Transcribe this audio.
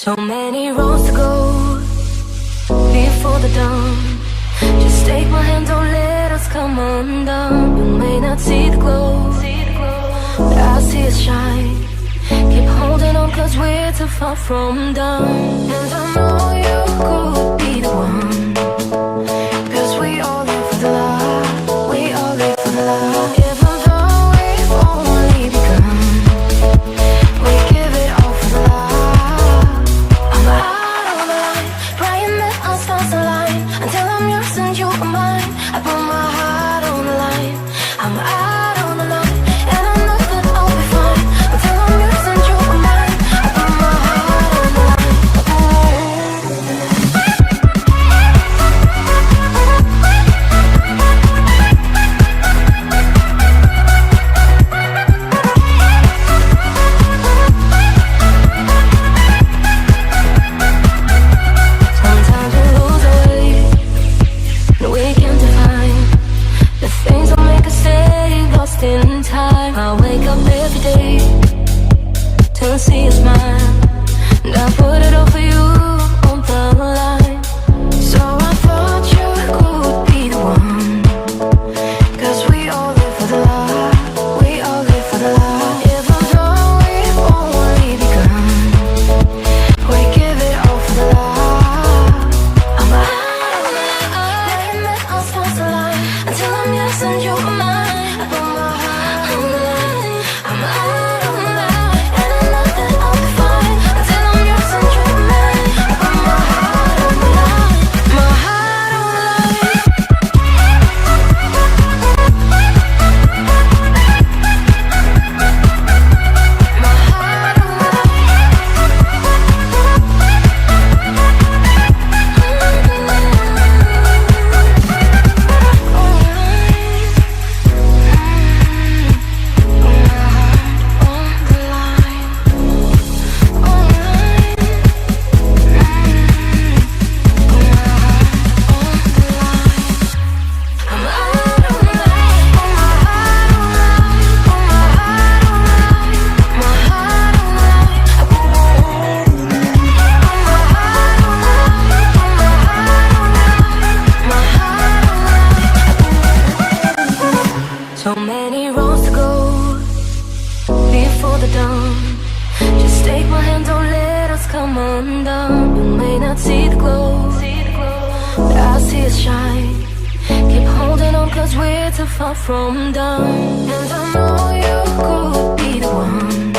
So many roads to go before the dawn. Just take my hand, don't let us come undone. You may not see the glow, but I see it shine. Keep holding on, cause we're too far from done. And I know you could be the one, cause we all live for the love. We all live for the love. Even though we've only begun, we give it all for the love. I'm out on the line, praying that our stars align. Until I'm yours and you are mine, I put my heart on the line. I'm out on the line, and I know that I'll be fine. Until I'm yours and you are mine, I put my heart on the line. Sometimes we lose our way, and we can't define the things that make us stay lost in time. I wake up every day to see a smile, and I put it all for you on the line. So I thought you could be the one, cause we all live for the love. We all live for the love. Even though we've only begun, we give it all for the love. I'm out on the line, letting let our stars align. Until I'm yours and you are mine, I put my heart on the line. I'm out on the line, and I know that I'll be fine. Until I'm yours and you are mine, I put my heart on the line. My heart on the line. My heart on the So many roads to go before the dawn. Just take my hand, don't let us come undone. You may not see the glow, but I see it shine. Keep holding on, cause we're too far from done. And I know you could be the one,